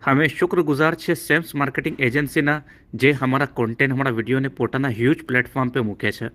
અમે શુક્રગુजार છે Sam's marketing એજન્સીના, જે અમારા કોન્ટેન્ટ, અમારા વિડીયોને પોતાના હ્યુજ પ્લેટફોર્મ पे મૂકે છે।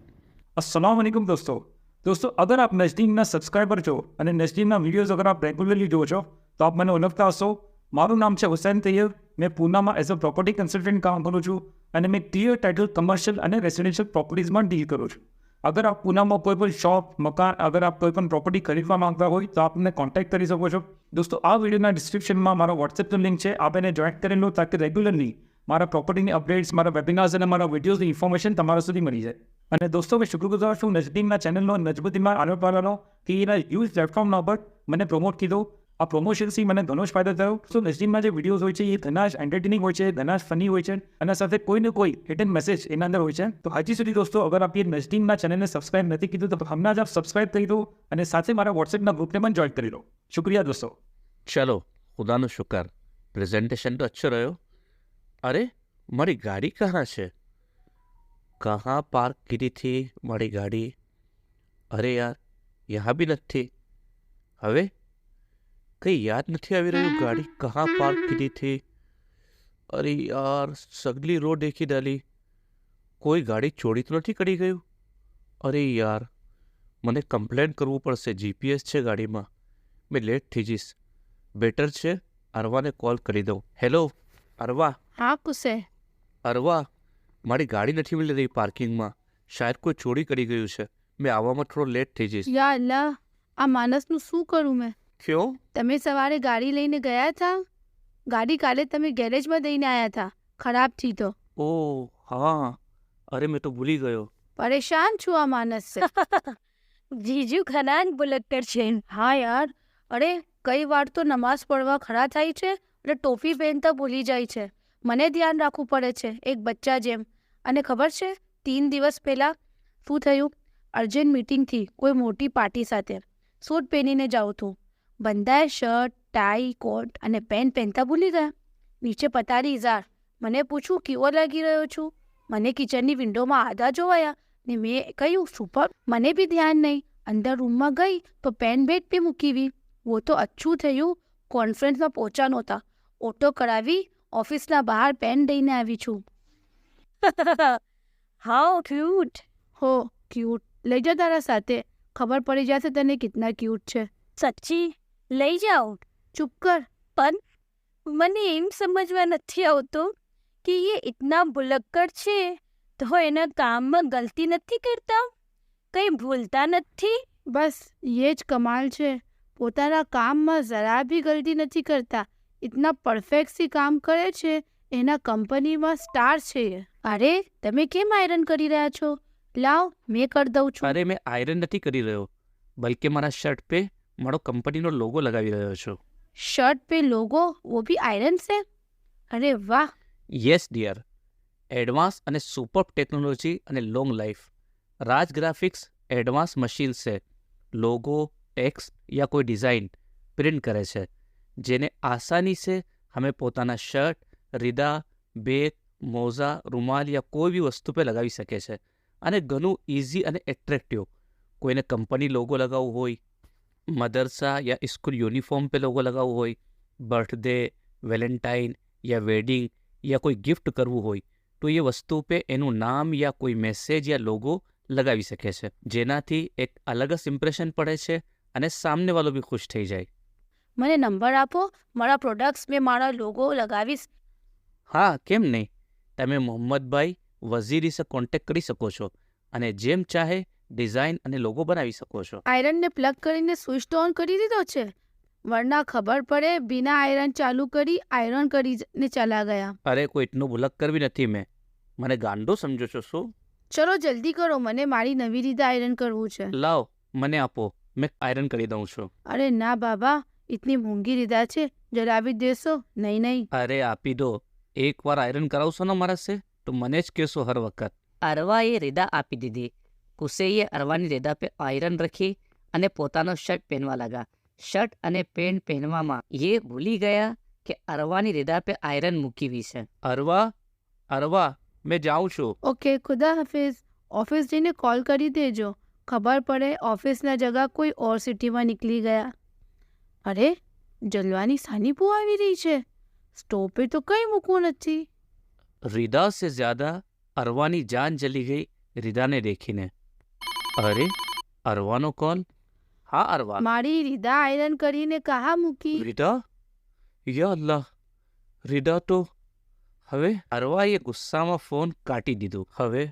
अस्सलाम वालेकुम दोस्तों अगर आप नजदीकના સબસ્ક્રાઈબર છો અને નજદીકના વિડીયોઝ અગર આપ રેગ્યુલરલી જુઓ છો તો આપ મને ઓળખતા હશો। મારું નામ છે હુસૈન તૈયબ। મેં પૂનામાં એઝ અ પ્રોપર્ટી કન્સલ્ટન્ટ કામ કરું છું અને મેં ક્લિયર ટાઇટલ કમર્શિયલ અને રેસિડેન્શિયલ પ્રોપર્ટીઝમાં ડીલ કરું છું। અગર આપ પૂનામાં કોઈ પણ શોપ, મકાન, અગર આપ કોઈ પણ પ્રોપર્ટી ખરીદવા માંગતા હોય તો આપ મને કોન્ટેક્ટ કરી શકો છો। દોસ્તો, આ વિડીયોના ડિસ્ક્રિપ્શનમાં મારો વોટ્સએપનો લિંક છે, આપ એને જોઈન કરી લો તાકી રેગ્યુલરલી મારા પ્રોપર્ટીની અપડેટ્સ, મારા વેબિનાર્સ અને મારા વિડીયોઝની ઇન્ફોર્મેશન તમારા સુધી મળી જાય। અને દોસ્તો, મેં શુક્રગુજાર છું નજદીકના ચેનલનો નજબુદ્દીમાં આનંદવાલાનો કે એના યુઝ પ્લેટફોર્મના પર મને પ્રમોટ કીધો। આ પ્રમોશનથી મને ઘણો જ ફાયદો થયો। તો નજદીકમાં જે વિડીયોઝ હોય છે એ ઘણા જ એન્ટરટેનિંગ હોય છે, ઘણા જ ફની હોય છે અને સાથે કોઈ ને કોઈ હિડન મેસેજ એના અંદર હોય છે। તો હજી સુધી દોસ્તો અગર આપ એ નજદીકના ચેનલને સબસ્ક્રાઇબ નથી કીધું તો હમણાં જ આપ સબસ્ક્રાઇબ કરી દો અને સાથે મારા વોટ્સએપના ગ્રુપને પણ જોઈન કરી લો। શુક્રિયા દોસ્તો। ચલો, ખુદાનો શુક્ર, પ્રેઝન્ટેશન તો અચ્છો રહ્યો। અરે, મારી ગાડી કहाँ છે? कहाँ पार्क की थी मारी गाड़ी? अरे यार, यहाँ भी નથી। હવે કઈ યાદ નથી આવી રહ્યું ગાડી કहाँ પાર્ક की थी। અરે યાર, સગલી રોડ દેખી ડાલી, કોઈ ગાડી ચોરી તો નથી કરી ગયું? અરે યાર, મને કમ્પ્લેન કરવું પડશે, જીપીએસ છે ગાડીમાં, મેં લેટ થઈ જઈશ। બેટર છે અરવાને કોલ કરી દઉં। હેલો અરવા। हाँ कुसे અરવા, મારી ગાડી નથી મળી રહી પાર્કિંગમાં, શાયદ કોઈ ચોરી કરી ગયું છે, મેં આવવામાં થોડો લેટ થઈ જઈશ। યા અલ્લાહ, આ માણસનું શું કરું મેં? ક્યો? તમે સવારે ગાડી લઈને ગયા હતા? ગાડી કાલે તમે ગેરેજમાં દઈને આવ્યા હતા, ખરાબ થી તો। ઓહ હા, અરે મેં તો ભૂલી ગયો। પરેશાન છું આ માણસ से। જીજુ ખરાન બુલક્કર છે। હા યાર, અરે કઈ વાર તો નમાઝ પડવા ખડા થાય છે અને ટોપી પહેરતા ભૂલી જાય છે। મને ધ્યાન રાખવું પડે છે એક બચ્ચા જેમ। અને ખબર છે 3 દિવસ પહેલાં શું થયું? અર્જન્ટ મીટિંગથી કોઈ મોટી પાર્ટી સાથે સૂટ પહેરીને જાઉં છું, બંધાય શર્ટ, ટાઈ, કોટ અને પેન્ટ પહેરતા ભૂલી ગયા। નીચે પતારી ઇઝાર। મને પૂછું કેવો લાગી રહ્યો છું? મને કિચનની વિન્ડોમાં આધા જોવાયા ને મેં કહ્યું સુપર। મને બી ધ્યાન નહીં, અંદર રૂમમાં ગઈ તો પેન બેડ पे મૂકી વી। वो तो अच्छું થયું કોન્ફરન્સમાં પહોંચા નહોતા, ઓટો કરાવી ઓફિસના બહાર પેન દઈને આવી છું। How cute. હો ક્यूट, લઈ જા તારા સાથે, ખબર પડી જશે તને કિતના ક્यूट છે। સચ્ચી લઈ જાઓ, ચૂપ કર। પણ મને એમ સમજવા નથી આવતું કે એ ઇતના બુલક્કર છે તો એના કામમાં ગલતી નથી કરતા, કંઈ ભૂલતા નથી। બસ ये જ કમાલ છે, પોતાના કામમાં જરા બી ગલતી નથી કરતા, ઇતના પરફેક્ટથી કામ કરે છે, એના કંપનીમાં સ્ટાર છે। અરે તમે કેમ આયરન કરી રહ્યા છો? લાવ મેં કરી દઉં છું। અરે મેં આયરન નથી કરી રહ્યો, બલકે મારા શર્ટ पे મારો કંપનીનો લોગો લગાવી રહ્યો છું। શર્ટ पे लोगो, वो भी आयरन से? अरे वाह। યસ ડિયર, એડવાન્સ અને સુપર ટેકનોલોજી અને લોંગ લાઈફ। રાજ ગ્રાફિક્સ એડવાન્સ મશીન છે, લોગો, ટેક્સ્ટ या કોઈ ડિઝાઇન પ્રિન્ટ કરે છે, જેને આસાની से હમે પોતાના શર્ટ, રીદા, બેગ, મોજા, રૂમાલ યા કોઈ બી વસ્તુ पे લગાવી શકે છે અને ઘણું ઇઝી અને એટ્રેક્ટિવ। કોઈને કંપની લોગો લગાવવું હોય, મદરસા યા સ્કૂલ યુનિફોર્મ पे લોગો લગાવવું હોય, બર્થડે, વેલેન્ટાઇન યા વેડિંગ યા કોઈ ગિફ્ટ કરવું હોય તો એ વસ્તુ पे એનું નામ યા કોઈ મેસેજ યા લોગો લગાવી શકે છે, જેનાથી એક અલગ જ ઇમ્પ્રેશન પડે છે અને સામનેવાળો બી ખુશ થઈ જાય। મને નંબર આપો, મારા પ્રોડક્ટ્સ મેં મારા લોગો લગાવીશ। હા, કેમ નહીં, તમે મોહમ્મદભાઈ વઝીરી સે કોન્ટેક્ટ કરી શકો છો અને જેમ ચાહે ડિઝાઇન અને લોગો બનાવી શકો છો। આયરનને પ્લગ કરીને સ્વિચ તો ઓન કરી દીધો છે, વરના ખબર પડે બિના આયરન ચાલુ કરી આયરન કરીને ચલા ગયા। અરે કોઈ એટલું ભૂલક કરવી નથી મેં, મને ગાંડો સમજો છો શું? ચલો જલ્દી કરો, મને મારી નવી રીતે આયરન કરવું છે। લાવ મને આપો, મેં આયરન કરી દઉં છું। અરે ના બાબા, ઇતની મોંઘી રીદા છે, જલાવી દેશો? નહીં નહીં। અરે આપી દો, એકવાર આયરન કરાવશો ને મારા સે તો મને જ કહેશો હર વખત। અરવાએ રેદા આપી દીધી। કુસેઈએ અરવાની રેદા पे આયરન રખી અને પોતાનો શર્ટ પહેરવા લાગા। શર્ટ અને પેન્ટ પહેરવામાં એ ભૂલી ગયા કે અરવાની રેદા पे આયરન મૂકી છે। અરવા, અરવા, મેં જાઉં છું। ઓકે, ખુદા હાફિઝ। ઓફિસ જઈને કોલ કરી દેજો, ખબર પડે ઓફિસના જગા કોઈ ઓર સિટીમાં નીકળી ગયા। અરે જલવાની સાની બહુ આવી રહી છે, સ્ટોવ पे તો કંઈ મૂકવું નથી. रिदा से ज्यादा अरवा की जान जली गई रिदा ने देखी ने। अरे अरवा कॉल। हाँ अरवा। મારી રીદા આયરન કરીને કહા મૂકી. रिदा या अल्लाह रिदा तो હવે અરવાએ ગુસ્સામાં ફોન કાઢી દીધો. હવે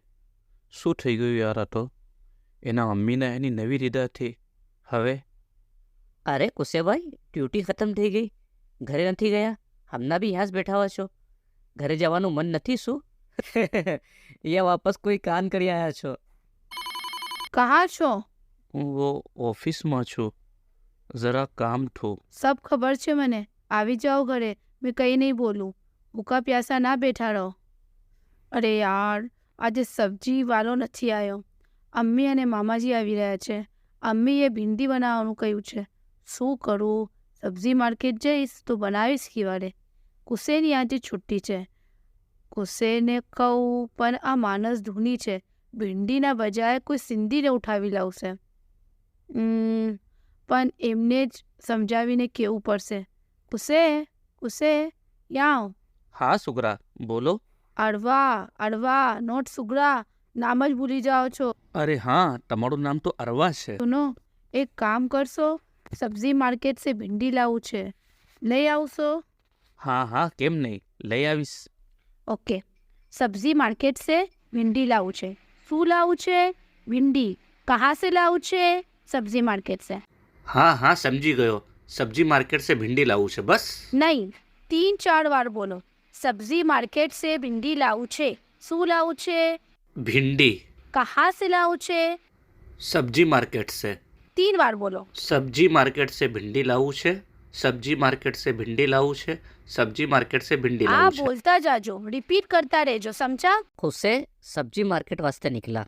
શું થઈ ગયું યાર? આ તો એના મમ્મીને એની નવી રીદાથી હવે અરે કુસેભાઈ, ડ્યુટી ખતમ થઈ ગઈ, ઘરે નથી ગયા? હમણાં બી यहाँ જ બેઠા હો છો? ઘરે જવાનું મન નથી શું? યા વાપસ કોઈ કામ કરી આવ્યા છો? કહા છો? હું વો ઓફિસમાં છું, જરા કામ થું. સબ ખબર છે મને. આવી જાઓ ઘરે, મેં કંઈ નહીં બોલું. ભૂખા પ્યાસા ના બેઠા રહો. અરે યાર, આજે સબ્જી વાલો નથી આવ્યો. અમ્મી અને મામાજી આવી રહ્યા છે. અમ્મીએ ભીંડી બનાવવાનું કહ્યું છે. શું કરું? સબ્જી માર્કેટ જઈશ તો બનાવીશ ખીવાડે. કુસેની આજે છુટ્ટી છે. કુસેને કહું, પણ આ માનસ ધૂની છે. ભીંડીના બજાય કોઈ સિંધીને ઉઠાવી લાવશે. પણ એમને જ સમજાવીને કહેવું પડશે. કુસે યાવ. હા સુગરા, બોલો. અડવા નોટ સુગરા. નામ જ ભૂલી જાઓ છો. અરે હા, તમારું નામ તો અરવા છે. સુનો, એક કામ કરશો, સબ્જી માર્કેટ સે ભીંડી લાવું છે, લઈ આવશો? હા હા, કેમ નહીં, લઈ આવીશ. ઓકે. સબ્જી માર્કેટ સે ભીંડી લાવું છે. શું લાવું છે? ભીંડી. કહા સે લાવું છે? સબ્જી માર્કેટ સે. હા હા, સમજી ગયો. સબ્જી માર્કેટ સે ભીંડી લાવું છે, બસ. નહીં, 3-4 વાર બોલો. સબ્જી માર્કેટ સે ભીંડી લાવું છે. શું લાવું છે? ભીંડી. કહા સે લાવું છે? સબ્જી માર્કેટ સે. 3 વાર બોલો. સબ્જી માર્કેટ સે ભીંડી લાવું છે, સબ્જી માર્કેટ સે ભીંડી લાવું છે, સબ્જી માર્કેટ સે ભીંડી આ લાવું છે. બોલતા જાજો, રિપીટ કરતા રહેજો, સમજા? ખુશે સબ્જી માર્કેટ વાસ્તે નીકળા.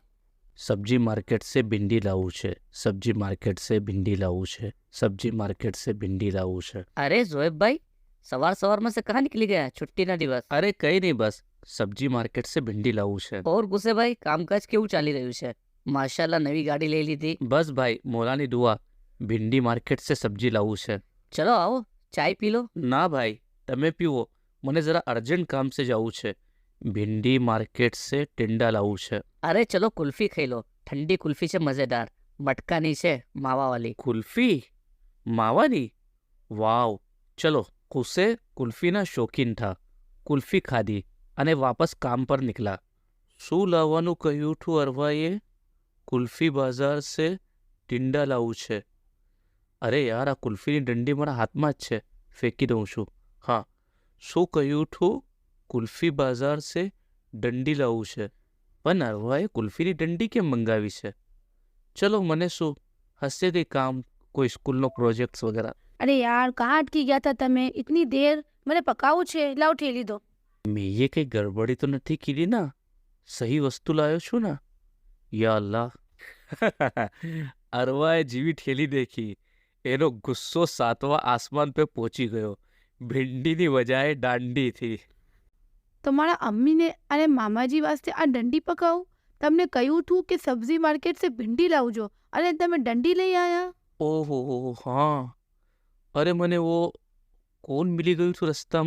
સબ્જી માર્કેટ સે ભીંડી લાવું છે, સબ્જી માર્કેટ સે ભીંડી લાવું છે, સબ્જી માર્કેટ સે ભીંડી લાવું છે. અરે જોએબભાઈ, સવારમાં से कहाँ निकली गया? छुट्टीના દિવસ. અરે કઈ નહીં, બસ સબ્જી માર્કેટ સે ભીંડી લાવું છે. ઓર ગુસ્સેભાઈ, કામકાજ કેવું ચાલી રહ્યું છે? માશાલ્લાહ, નવી ગાડી લઈ લીધી. બસ ભાઈ, મોલાની દુઆ. ભીંડી માર્કેટ સે સબ્જી લાવું છે. ચલો આવો, ચાય પી લો. ના ભાઈ, તમે પીવો, મને જરા અર્જન્ટ કામ સે જવું છે. ભીંડી માર્કેટ સે ટિંડા લાવું છે. અરે ચલો કુલ્ફી ખાઈ લો, ઠંડી કુલ્ફી છે મજેદાર, મટકાની છે, માવાવાળી. કુલ્ફી માવાની? વાવ. ચલો. કુસે કુલ્ફીના શોખીન થા. કુલ્ફી ખાધી અને વાપસ કામ પર નીકળ્યા. શું લાવવાનું કહ્યું હતું અરવાએ? કુલ્ફી બાજાર સે ટિંડા લાવું છે. અરે યાર, આ કુલ્ફીની ડંડી મારા હાથમાં જ છે, ફેંકી દઉં છું. હા, શું કહ્યું હતું? કુલ્ફી બાજાર સે દંડી લાવું છે. પણ અરવાએ કુલ્ફીની દંડી કેમ મંગાવી છે? ચલો, મને શું, હશે તે કામ, કોઈ સ્કૂલનો પ્રોજેક્ટ્સ વગેરે. અરે યાર, કहाँ અટકી ગયા હતા તમે? ઇતની દેર મને પકાવું છે. લાવ ઠેલી દો. મેં એ કંઈ ગડબડી તો નથી કીધી ના? સહી વસ્તુ લાવ્યો છું ને? યા અલ્લાહ. અરવાએ જેવી ઠેલી દેખી, એનો ગુસ્સો 7વાં આસમાન પે પહોંચી ગયો. ભીંડીની બજાય દાંડી થી. તમારા અમ્મીને અને મામાજી વાસ્તે આ દંડી પકાવું? તમને કહ્યું હતું કે સબ્જી માર્કેટ સે ભીંડી લાવજો, અને તમે દંડી લઈ આયા? ઓહો હા. અરે મને वो कौन मिली गई थी रास्ता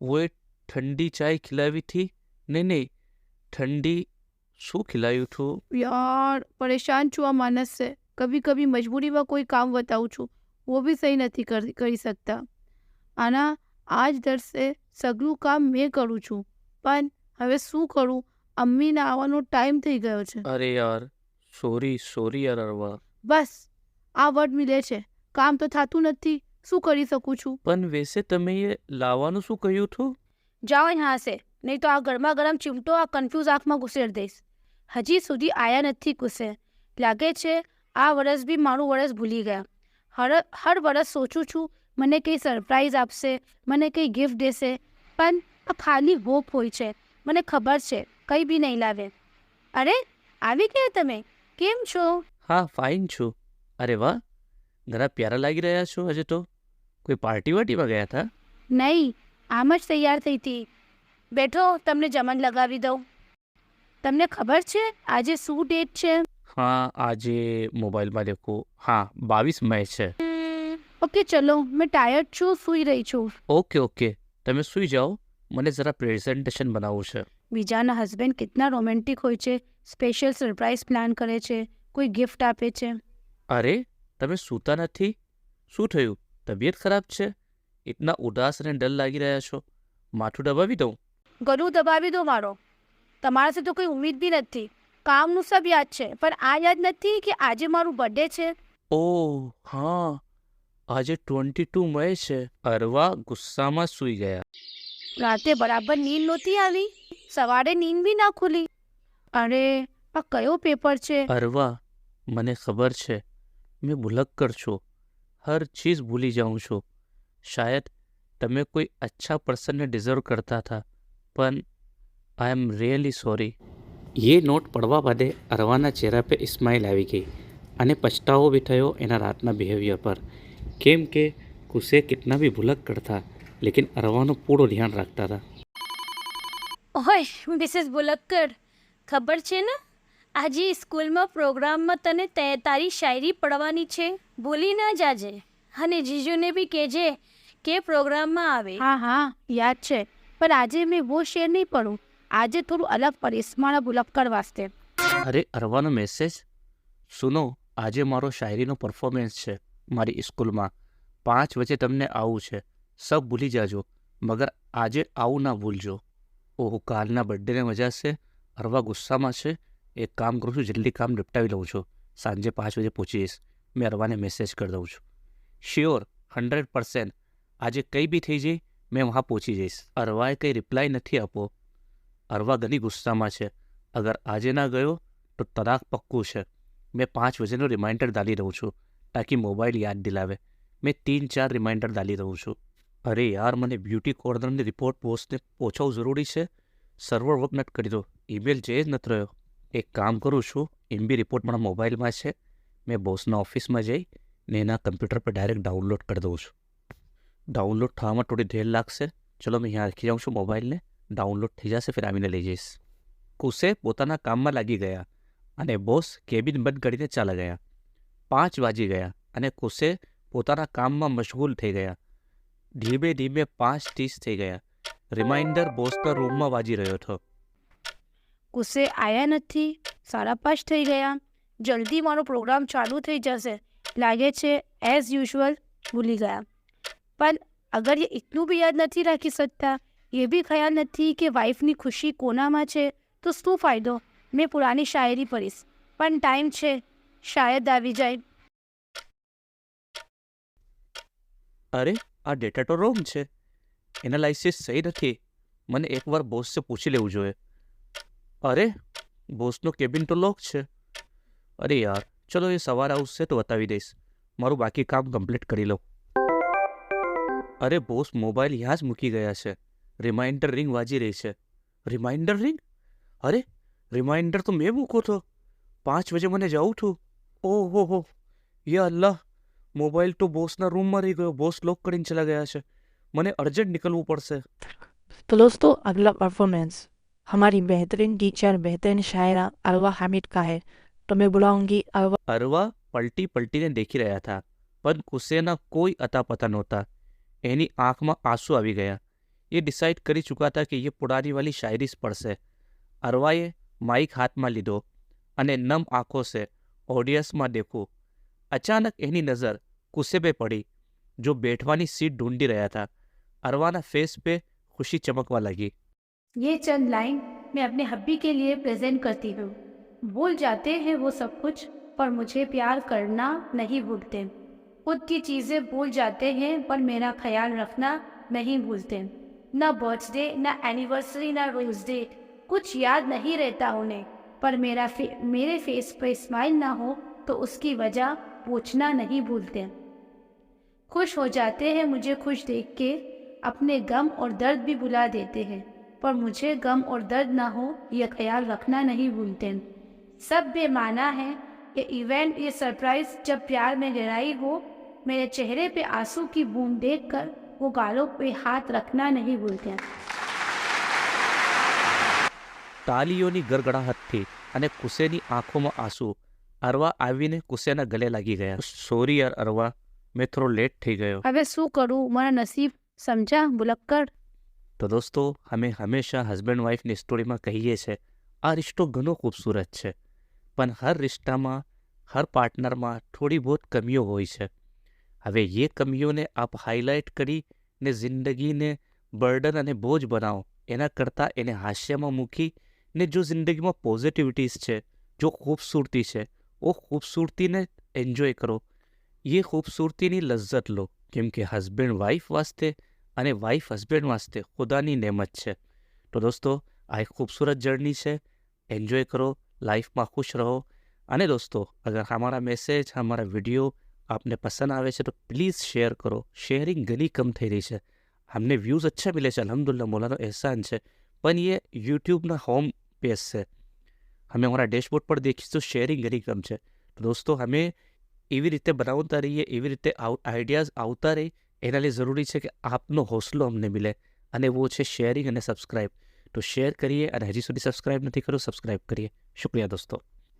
वो एक ठंडी चाय खिलावी थी. नहीं, ठंडी શું ખिलाયું થું? યાર, પરેશાન છું આ માનસ से. कभी कभी मजबूरीમાં કોઈ કામ બતાવું છું, वो भी सही નથી કરી શકતા. આના આજ દર से સગલું કામ મેં કરું છું, પણ હવે શું કરું? અમ્મીના આવવાનો ટાઈમ થઈ ગયો છે. અરે યાર, સોરી યાર અરવા. બસ આ વર્ડ મિલે છે. કામ તો થતું નથી, શું કરી શકું છું? પણ વેસે તમે એ લાવવાનું શું કહ્યું હતું? જાઓ यहाँ से, નહીં તો આ ગરમા ગરમ ચીમટો આ કન્ફ્યુઝ આંખમાં ઘુસેડ દઈશ. હજી સુધી આયા નથી કુસે. લાગે છે આ વરસ બી મારું વરસ ભૂલી ગયા. હર વરસ સોચું છું મને કંઈ સરપ્રાઈઝ આપશે, મને કંઈ ગિફ્ટ દેશે, પણ આ ખાલી હોપ હોય છે. મને ખબર છે કંઈ બી નહીં લાવે. અરે આવી ગયા તમે, કેમ છો? હા, ફાઇન છું. અરે વાહ, ઘણા પ્યારા લાગી રહ્યા છો. હજે તો કોઈ પાર્ટીમાં ગયા હતા? નહીં, આમ જ તૈયાર થઈ હતી. બેઠો, તમને જમણ લગાવી દઉં. તમને ખબર છે આજે શું ડેટ છે? હા, આજે મોબાઈલમાં દેખો. હા, 22 મે છે. ઓકે ચલો, મેં ટાયર્ડ છું, સૂઈ રહી છું. ઓકે ઓકે, તમે સૂઈ જાઓ, મને જરા પ્રેઝન્ટેશન બનાવવું છે. બીજાના હસબન્ડ કેટલા રોમેન્ટિક હોય છે, સ્પેશિયલ સરપ્રાઈઝ પ્લાન કરે છે, કોઈ ગિફ્ટ આપે છે. અરે, તમે સૂતા નથી? શું થયું? તબિયત ખરાબ છે? ઇતના ઉદાસ અને ડલ લાગી રહ્યા છો. માથું દબાવી દઉં? ગળું દબાવી દો મારો. તમારાથી તો કોઈ ઉમ્મીદ બી નથી. કામનું સબ યાદ છે, પણ આ યાદ નથી કે આજે મારું બર્થડે છે. ઓહ હા, આજે 22 મે છે. અરવા ગુસ્સામાં સૂઈ ગયા. રાતે બરાબર નીંદ નહોતી આવી, સવારે નીંદ બી ના ખુલી. અરે, આ કયો પેપર છે? અરવા, મને ખબર છે, મેં ભુલક્કર છું. હર ચીઝ ભૂલી જાઉં છું. શાયદ તમે કોઈ અચ્છા પર્સનને ડિઝર્વ કરતા હતા, પણ આઈ એમ રિયલી સોરી. ये नोट पढ़वा बादे अरवाना चेहरा पे स्माइल આવી ગઈ અને પછતાવો બી થયો એના રાતના બિહેવિયર પર. કેમ કે કુસે કિતના બી ભૂલક કરતા, લેકિન અરવાનું પૂરો ધ્યાન રાખતા હતા. ઓય મિસિસ બુલક્કર, ખબર છે ને આજે સ્કૂલમાં પ્રોગ્રામમાં તને તારી શાયરી પડવાની છે, ભૂલી ના જાજે. અને જીજુને બી કહેજે કે પ્રોગ્રામમાં આવે. હા હા, યાદ છે, પણ આજે મેં વો શેર નહીં પડું. આજે થોડું અલગ પડીશ મારા બુલક્કર વાસ્તે. અરે અરવાનો મેસેજ સુનો, આજે મારો શાયરીનો પરફોર્મન્સ છે મારી સ્કૂલમાં. 5 વાગે તમને આવું છે. સબ ભૂલી જાજો, મગર આજે આવું ના ભૂલજો. ઓહ, કાલના બર્થડેને મજા છે. અરવા ગુસ્સામાં છે. એક કામ કરું છું, જલ્દી કામ નિપટાવી લઉં છું. સાંજે 5 વાગે પહોંચી જઈશ. મેં અરવાને મેસેજ કરી દઉં છું. શ્યોર, 100%. આજે કંઈ બી થઈ જાય, મેં વहाँ પહોંચી જઈશ. અરવાએ કંઈ રિપ્લાય નથી આપો. અરવા ઘણી ગુસ્સામાં છે. અગર આજે ના ગયો તો તલાક પક્કું છે. મેં 5 વાગ્યાનો રિમાઇન્ડર ડાલી રહું છું તાકી મોબાઈલ યાદ દિલાવે. મેં 3-4 રિમાઇન્ડર ડાલી રહું છું. અરે યાર, મને બ્યુટી કોર્નરની રિપોર્ટ પોસ્ટને પહોંચાડવું જરૂરી છે. સર્વર વર્ક નથી કરી દો, ઈમેલ જે જ નથી રહ્યો. એક કામ કરું છું, એમ બી રિપોર્ટ મારા મોબાઈલમાં છે. મેં બોસના ઓફિસમાં જઈ ને એના કમ્પ્યુટર પર ડાયરેક્ટ ડાઉનલોડ કરી દઉં છું. ડાઉનલોડ થવામાં થોડી દેર લાગશે. ચલો, મેં અહીંયા રાખી જાઉં છું મોબાઈલને. ડાઉનલોડ થઈ જશે, ફિર આવીને લઈ જઈશ. કુસે પોતાના કામમાં લાગી ગયા અને બોસ કેબિન બંધ કરીને ચાલા ગયા. 5 વાગી ગયા અને કુસે પોતાના કામમાં મશગુલ થઈ ગયા. ધીમે ધીમે 5:30 થઈ ગયા. રિમાઇન્ડર બોસના રૂમમાં વાજી રહ્યો હતો. ગુસ્સે આયા નથી, 5:30 થઈ ગયા. જલ્દી મારો પ્રોગ્રામ ચાલુ થઈ જશે. લાગે છે એઝ યુઝ્યુઅલ ભૂલી ગયા. પણ અગર એ એટલું બી યાદ નથી રાખી શકતા, એ બી ખ્યાલ નથી કે વાઈફની ખુશી કોનામાં છે, તો શું ફાયદો? મેં પુરાની શાયરી પઢીશ, પણ ટાઈમ છે, શાયદ આવી જાય. અરે, આ ડેટા તો રોંગ છે. એનાલાઇસિસ સહી નથી. મને એકવાર બોસસે પૂછી લેવું જોઈએ. અરે, બોસનો કેબિન તો લોક છે. અરે યાર, ચલો એ સવારે આવશે તો બતાવી દઈશ. મારું બાકી કામ કમ્પ્લીટ કરી લઉં. અરે, બોસ મોબાઈલ યાં જ મૂકી ગયા છે. રિમાઇન્ડર રિંગ વાજી રહી છે. Reminder ring? અરે, રિમાઇન્ડર તો મેં મૂકો તો. 5 વાગે મને જાઉં છું. ઓહો હો, યા અલ્લાહ, મોબાઈલ તો બોસના રૂમમાં રહી ગયો. બોસ લોક કરીને ચલા ગયા છે. મને અર્જન્ટ નીકળવું પડશે. तो दोस्तों अगला परफॉर्मेंस हमारी बेहतरीन टीचर बेहतरीन शायरा अरवा हामिद का है, तो मैं बुलाऊंगी अरवा। અરવા પલટી પલટીને દેખી રહ્યા હતા, પણ કુસેના કોઈ અતા પતા નહોતા. એની આંખમાં આંસુ આવી ગયા. એ ડિસાઇડ કરી ચૂક્યા હતા કે એ પુરાની વાલી શાયરી જ પડશે. અરવાએ માઇક હાથમાં લીધો અને નમ આંખો સે ઓડિયન્સમાં દેખું. અચાનક એની નજર કુસે पे પડી, जो बैठवानी सीट ढूंढी रहा था. अरवाना फेस पे खुशी चमकवा लगी. ये चंद लाइन मैं अपने हब्बी के लिए प्रेजेंट करती हूँ. भूल जाते हैं वो सब कुछ, पर मुझे प्यार करना नहीं भूलते. खुद की चीज़ें भूल जाते हैं, पर मेरा ख्याल रखना नहीं भूलते. ना बर्थडे, ना एनिवर्सरी, ना रोज डे, कुछ याद नहीं रहता उन्हें. पर मेरे फेस पे स्माइल ना हो तो उसकी वजह पूछना नहीं भूलते. खुश हो जाते हैं मुझे खुश देख के, अपने गम और दर्द भी भुला देते हैं, पर मुझे गम और दर्द ना हो यह ख्याल रखना नहीं भूलते. सब बेमाना है ये इवेंट, ये सरप्राइज. जब प्यार में गहराई हो, मेरे चेहरे पे आंसू की बूंद देखकर वो गालों पे हाथ रखना नहीं भूलते. તાલીઓની ગરગડાહટથી અને કુસેની આંખોમાં આંસુ. અરવા આવીને કુસેના ગલે લાગી ગયા. સોરી યાર અરવા, મેં થોડો લેટ થઈ ગયો. હવે શું કરું, મારા નસીબ સમજા ભુલક્કડ. તો દોસ્તો, અમે હંમેશા હસબન્ડ વાઈફની સ્ટોરીમાં કહીએ છીએ આ રિશ્તો ઘણો ખૂબસૂરત છે, પણ હર રિશ્તામાં હર પાર્ટનરમાં થોડી બહુ કમીઓ હોય છે. હવે એ કમીઓને આપ હાઇલાઇટ કરીને જિંદગીને બર્ડન અને બોજ બનાવો એના કરતાં એને હાસ્યમાં મૂકીને જો જિંદગીમાં પોઝિટિવિટીઝ છે, જો ખૂબસૂરતી છે, ઓ ખૂબસૂરતીને એન્જોય કરો, એ ખૂબસૂરતીની લજ્જત લો, કેમ કે હસબન્ડ વાઈફ વાસ્તે અને વાઈફ હસબન્ડ વાસ્તે ખુદાની નેમત છે. તો દોસ્તો, આ એક ખૂબસૂરત જર્ની છે. એન્જોય કરો, લાઈફમાં ખુશ રહો. અને દોસ્તો, અગર हमारा मैसेज हमारा वीडियो आपने पसंद आवे છે તો પ્લીઝ શેર કરો. શેરિંગ ઘણી કમ થઈ રહી છે. हमने व्यूज़ अच्छा मिले છે, अल्हम्दुलिल्लाह, मौलाना एहसान છે, પણ ये यूट्यूबના હોમ પેજ છે. हमें हमारा डैशबोर्ड पर देखीએ તો શેરિંગ ઘણી કમ છે. તો દોસ્તો, હમે એવી રીતે બનાવતા રહીએ, એવી રીતે આઈડિયાઝ આવતા રહે, એના लिए જરૂરી છે કે આપનો હોસલો અમને મિલે, અને वो છે શેરિંગ અને સબસ્ક્રાઈબ. તો શેર કરીએ, અને હજી સુધી સબસ્ક્રાઈબ નથી કર્યું, સબસ્ક્રાઈબ કરીએ. શુક્રિયા દોસ્તો.